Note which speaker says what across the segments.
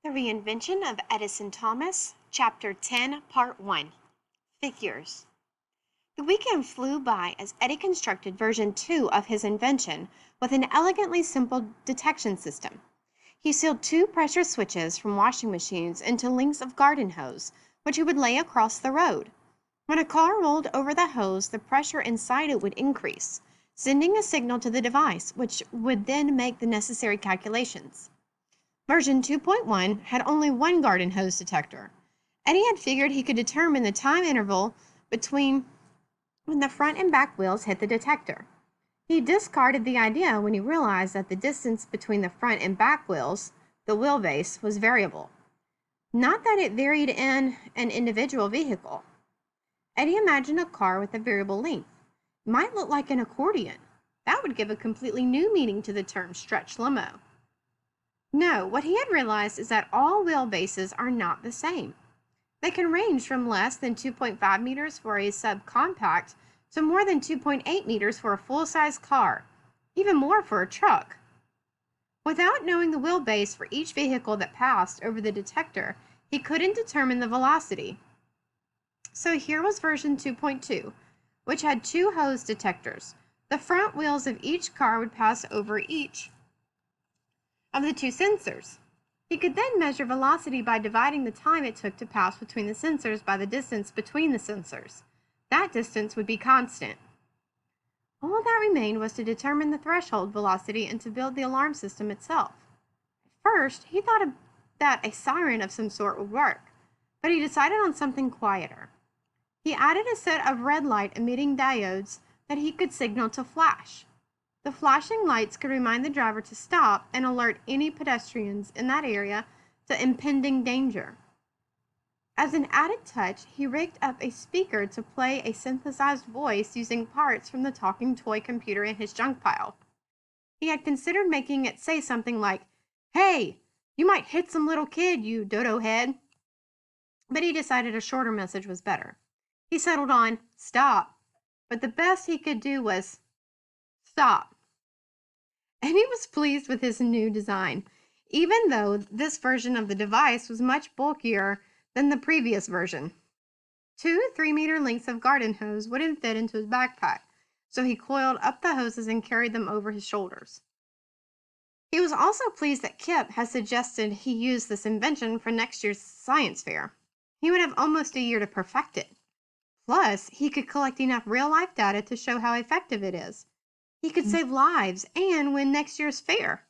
Speaker 1: The Reinvention of Edison Thomas, Chapter 10, Part 1. Figures. The weekend flew by as Eddie constructed version 2 of his invention with an elegantly simple detection system. He sealed two pressure switches from washing machines into lengths of garden hose, which he would lay across the road. When a car rolled over the hose, the pressure inside it would increase, sending a signal to the device, which would then make the necessary calculations. Version 2.1 had only one garden hose detector. Eddie had figured he could determine the time interval between when the front and back wheels hit the detector. He discarded the idea when he realized that the distance between the front and back wheels, the wheelbase, was variable. Not that it varied in an individual vehicle. Eddie imagined a car with a variable length. It might look like an accordion. That would give a completely new meaning to the term stretch limo. No, what he had realized is that all wheelbases are not the same. They can range from less than 2.5 meters for a subcompact to more than 2.8 meters for a full-size car, even more for a truck. Without knowing the wheelbase for each vehicle that passed over the detector, he couldn't determine the velocity. So here was version 2.2, which had two hose detectors. The front wheels of each car would pass over each of the two sensors. He could then measure velocity by dividing the time it took to pass between the sensors by the distance between the sensors. That distance would be constant. All that remained was to determine the threshold velocity and to build the alarm system itself. At first, he thought that a siren of some sort would work, but he decided on something quieter. He added a set of red light emitting diodes that he could signal to flash. The flashing lights could remind the driver to stop and alert any pedestrians in that area to impending danger. As an added touch, he rigged up a speaker to play a synthesized voice using parts from the talking toy computer in his junk pile. He had considered making it say something like, "Hey, you might hit some little kid, you dodo head." But he decided a shorter message was better. He settled on, "Stop," but the best he could do was, "Stop." And he was pleased with his new design, even though this version of the device was much bulkier than the previous version. 2 3-meter lengths of garden hose wouldn't fit into his backpack, so he coiled up the hoses and carried them over his shoulders. He was also pleased that Kip had suggested he use this invention for next year's science fair. He would have almost a year to perfect it. Plus, he could collect enough real-life data to show how effective it is. He could save lives and win next year's fair.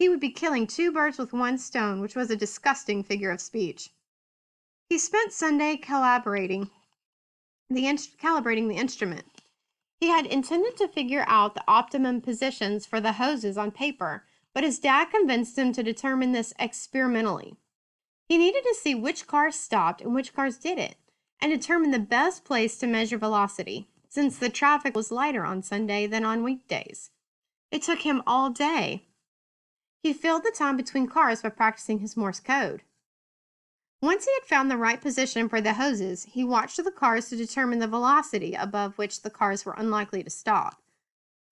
Speaker 1: He would be killing two birds with one stone, which was a disgusting figure of speech. He spent Sunday calibrating the instrument. He had intended to figure out the optimum positions for the hoses on paper, but his dad convinced him to determine this experimentally. He needed to see which cars stopped and which cars didn't, and determine the best place to measure velocity, since the traffic was lighter on Sunday than on weekdays. It took him all day. He filled the time between cars by practicing his Morse code. Once he had found the right position for the hoses, he watched the cars to determine the velocity above which the cars were unlikely to stop.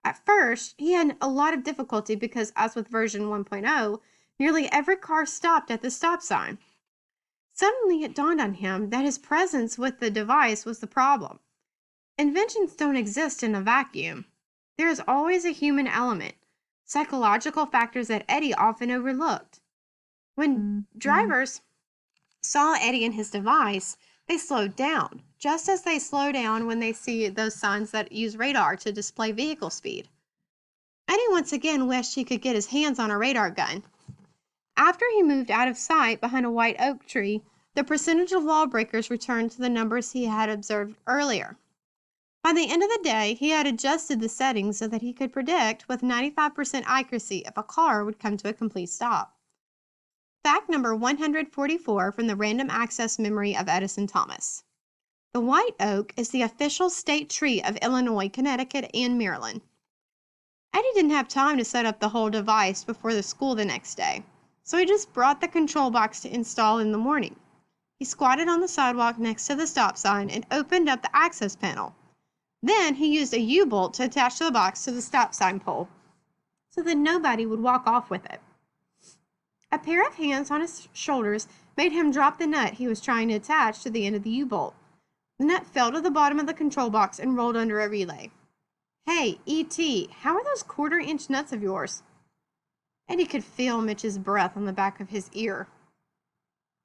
Speaker 1: At first, he had a lot of difficulty because, as with version 1.0, nearly every car stopped at the stop sign. Suddenly, it dawned on him that his presence with the device was the problem. Inventions don't exist in a vacuum. There is always a human element, psychological factors that Eddie often overlooked. When drivers saw Eddie and his device, they slowed down, just as they slow down when they see those signs that use radar to display vehicle speed. Eddie once again wished he could get his hands on a radar gun. After he moved out of sight behind a white oak tree, the percentage of lawbreakers returned to the numbers he had observed earlier. By the end of the day, he had adjusted the settings so that he could predict with 95% accuracy if a car would come to a complete stop. Fact number 144 from the Random Access Memory of Edison Thomas. The white oak is the official state tree of Illinois, Connecticut, and Maryland. Eddie didn't have time to set up the whole device before the school the next day, so he just brought the control box to install in the morning. He squatted on the sidewalk next to the stop sign and opened up the access panel. Then he used a U-bolt to attach the box to the stop sign pole so that nobody would walk off with it. A pair of hands on his shoulders made him drop the nut he was trying to attach to the end of the U-bolt. The nut fell to the bottom of the control box and rolled under a relay. "Hey, E.T., how are those quarter-inch nuts of yours?" Eddie could feel Mitch's breath on the back of his ear.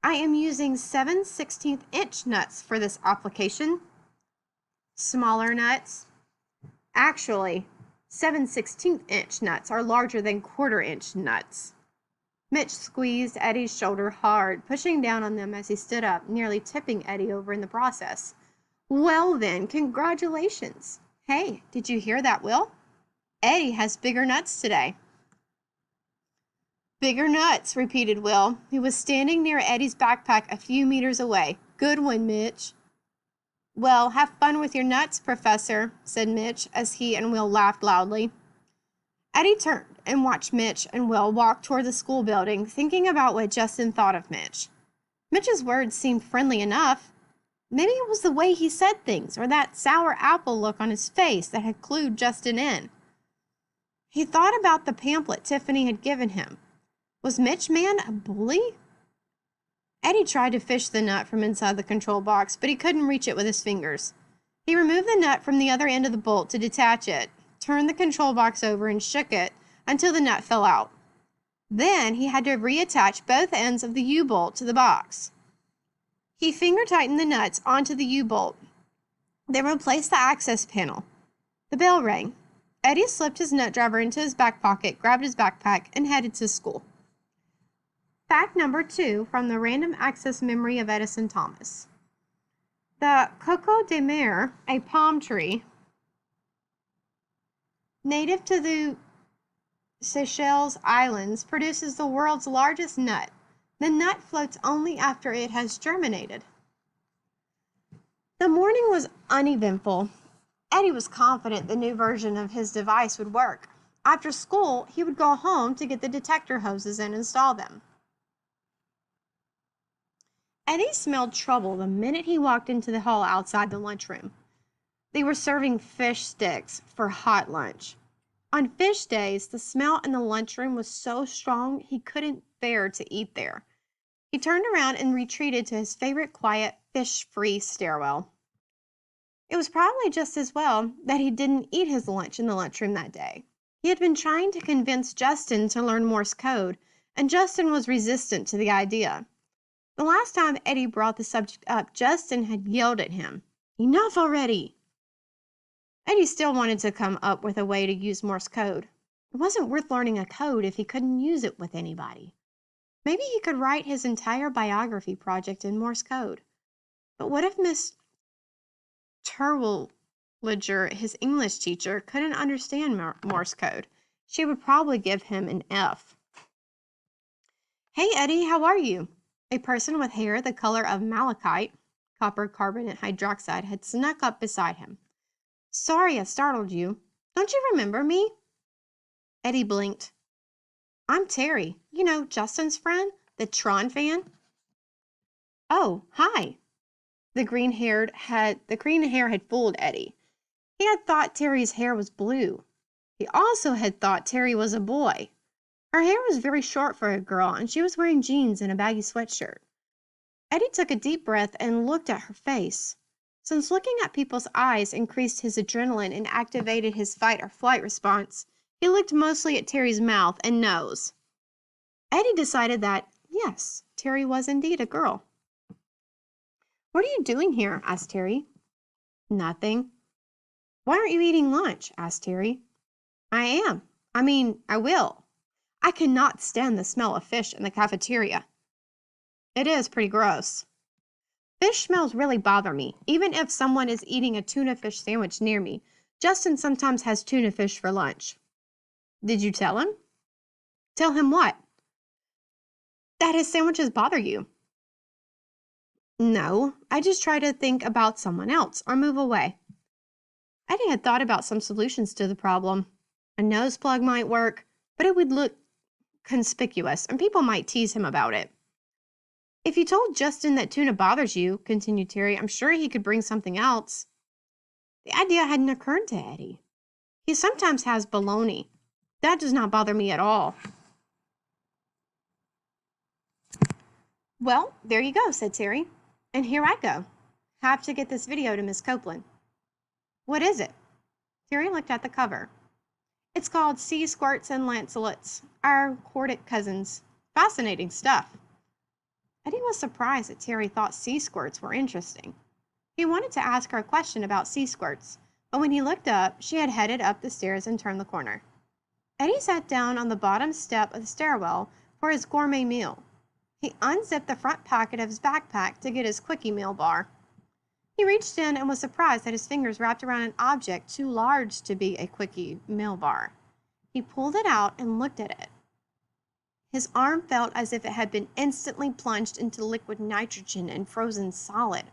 Speaker 1: "I am using 7/16" nuts for this application." "Smaller nuts?" "Actually, 7/16" nuts are larger than quarter-inch nuts." Mitch squeezed Eddie's shoulder hard, pushing down on them as he stood up, nearly tipping Eddie over in the process. "Well then, congratulations. Hey, did you hear that, Will? Eddie has bigger nuts today." "Bigger nuts," repeated Will, who was standing near Eddie's backpack a few meters away. "Good one, Mitch." "Well, have fun with your nuts, Professor," said Mitch, as he and Will laughed loudly. Eddie turned and watched Mitch and Will walk toward the school building, thinking about what Justin thought of Mitch. Mitch's words seemed friendly enough. Maybe it was the way he said things, or that sour apple look on his face that had clued Justin in. He thought about the pamphlet Tiffany had given him. Was Mitch Man a bully? Eddie tried to fish the nut from inside the control box, but he couldn't reach it with his fingers. He removed the nut from the other end of the bolt to detach it, turned the control box over and shook it until the nut fell out. Then he had to reattach both ends of the U-bolt to the box. He finger-tightened the nuts onto the U-bolt, then replaced the access panel. The bell rang. Eddie slipped his nut driver into his back pocket, grabbed his backpack, and headed to school. Fact number 2 from the Random Access Memory of Edison Thomas. The coco de mer, a palm tree, native to the Seychelles Islands, produces the world's largest nut. The nut floats only after it has germinated. The morning was uneventful. Eddie was confident the new version of his device would work. After school, he would go home to get the detector hoses and install them. Eddie smelled trouble the minute he walked into the hall outside the lunchroom. They were serving fish sticks for hot lunch. On fish days, the smell in the lunchroom was so strong he couldn't bear to eat there. He turned around and retreated to his favorite quiet, fish-free stairwell. It was probably just as well that he didn't eat his lunch in the lunchroom that day. He had been trying to convince Justin to learn Morse code, and Justin was resistant to the idea. The last time Eddie brought the subject up, Justin had yelled at him, "Enough already!" Eddie still wanted to come up with a way to use Morse code. It wasn't worth learning a code if he couldn't use it with anybody. Maybe he could write his entire biography project in Morse code. But what if Miss Terwilliger, his English teacher, couldn't understand Morse code? She would probably give him an F. "Hey, Eddie, how are you?" A person with hair the color of malachite, copper carbonate hydroxide, had snuck up beside him. "Sorry I startled you. Don't you remember me?" Eddie blinked. "I'm Terry. You know, Justin's friend, the Tron fan." "Oh, hi." The green hair had fooled Eddie. He had thought Terry's hair was blue. He also had thought Terry was a boy. Her hair was very short for a girl, and she was wearing jeans and a baggy sweatshirt. Eddie took a deep breath and looked at her face. Since looking at people's eyes increased his adrenaline and activated his fight or flight response, he looked mostly at Terry's mouth and nose. Eddie decided that, yes, Terry was indeed a girl. "What are you doing here?" asked Terry. "Nothing." "Why aren't you eating lunch?" asked Terry. I will. I cannot stand the smell of fish in the cafeteria." "It is pretty gross." "Fish smells really bother me, even if someone is eating a tuna fish sandwich near me. Justin sometimes has tuna fish for lunch." "Did you tell him?" "Tell him what?" "That his sandwiches bother you." "No, I just try to think about someone else or move away." Eddie had thought about some solutions to the problem. A nose plug might work, but it would look conspicuous and people might tease him about it. "If you told Justin that tuna bothers you," continued Terry, "I'm sure he could bring something else." The idea hadn't occurred to Eddie. "He sometimes has bologna. That does not bother me at all." Well, there you go, said Terry. And here I go. Have to get this video to Miss Copeland. What is it? Terry looked at the cover. It's called Sea Squirts and Lancelots, our Cordic cousins. Fascinating stuff. Eddie was surprised that Terry thought sea squirts were interesting. He wanted to ask her a question about sea squirts, but when he looked up, she had headed up the stairs and turned the corner. Eddie sat down on the bottom step of the stairwell for his gourmet meal. He unzipped the front pocket of his backpack to get his quickie meal bar. He reached in and was surprised that his fingers wrapped around an object too large to be a quickie meal bar. He pulled it out and looked at it. His arm felt as if it had been instantly plunged into liquid nitrogen and frozen solid.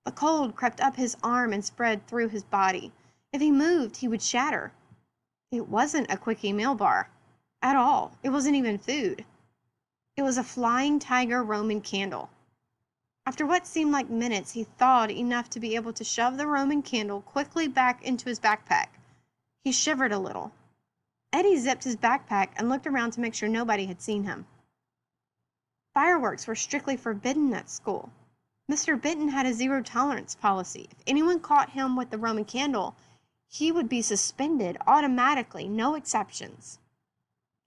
Speaker 1: The cold crept up his arm and spread through his body. If he moved, he would shatter. It wasn't a quickie meal bar at all. It wasn't even food. It was a flying tiger Roman candle. After what seemed like minutes, he thawed enough to be able to shove the Roman candle quickly back into his backpack. He shivered a little. Eddie zipped his backpack and looked around to make sure nobody had seen him. Fireworks were strictly forbidden at school. Mr. Benton had a zero-tolerance policy. If anyone caught him with the Roman candle, he would be suspended automatically, no exceptions.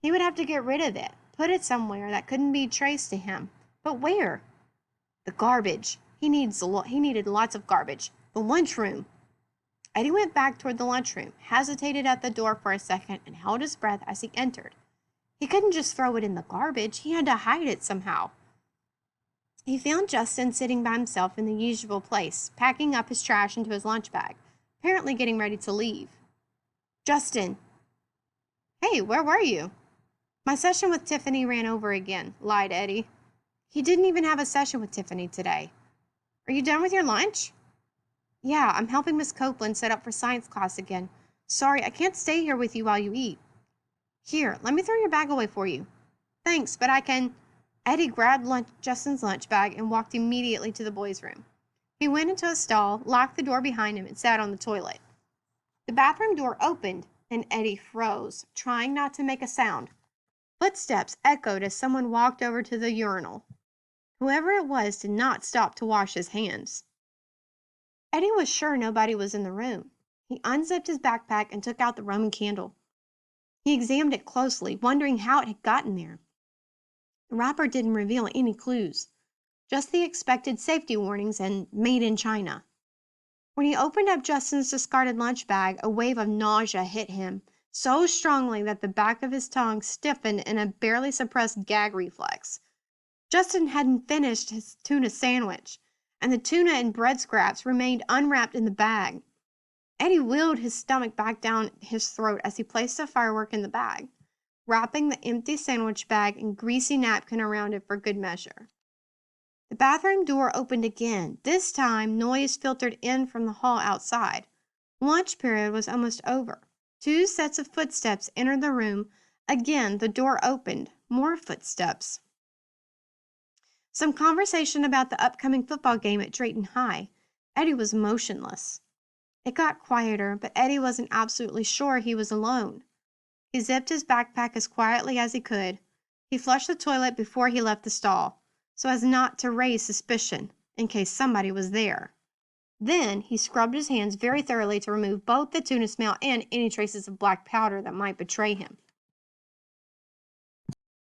Speaker 1: He would have to get rid of it, put it somewhere that couldn't be traced to him. But where? The garbage. He needed lots of garbage. The lunchroom. Eddie went back toward the lunchroom, hesitated at the door for a second, and held his breath as he entered. He couldn't just throw it in the garbage. He had to hide it somehow. He found Justin sitting by himself in the usual place, packing up his trash into his lunch bag, apparently getting ready to leave. Justin. Hey, where were you? My session with Tiffany ran over again, lied Eddie. He didn't even have a session with Tiffany today. Are you done with your lunch? Yeah, I'm helping Miss Copeland set up for science class again. Sorry, I can't stay here with you while you eat. Here, let me throw your bag away for you. Thanks, but I can... Eddie grabbed Justin's lunch bag and walked immediately to the boys' room. He went into a stall, locked the door behind him, and sat on the toilet. The bathroom door opened, and Eddie froze, trying not to make a sound. Footsteps echoed as someone walked over to the urinal. Whoever it was did not stop to wash his hands. Eddie was sure nobody was in the room. He unzipped his backpack and took out the Roman candle. He examined it closely, wondering how it had gotten there. The wrapper didn't reveal any clues, just the expected safety warnings and made in China. When he opened up Justin's discarded lunch bag, a wave of nausea hit him so strongly that the back of his tongue stiffened in a barely suppressed gag reflex. Justin hadn't finished his tuna sandwich, and the tuna and bread scraps remained unwrapped in the bag. Eddie wheeled his stomach back down his throat as he placed the firework in the bag, wrapping the empty sandwich bag and greasy napkin around it for good measure. The bathroom door opened again. This time, noise filtered in from the hall outside. Lunch period was almost over. 2 sets of footsteps entered the room. Again, the door opened. More footsteps. Some conversation about the upcoming football game at Drayton High. Eddie was motionless. It got quieter, but Eddie wasn't absolutely sure he was alone. He zipped his backpack as quietly as he could. He flushed the toilet before he left the stall, so as not to raise suspicion in case somebody was there. Then he scrubbed his hands very thoroughly to remove both the tuna smell and any traces of black powder that might betray him.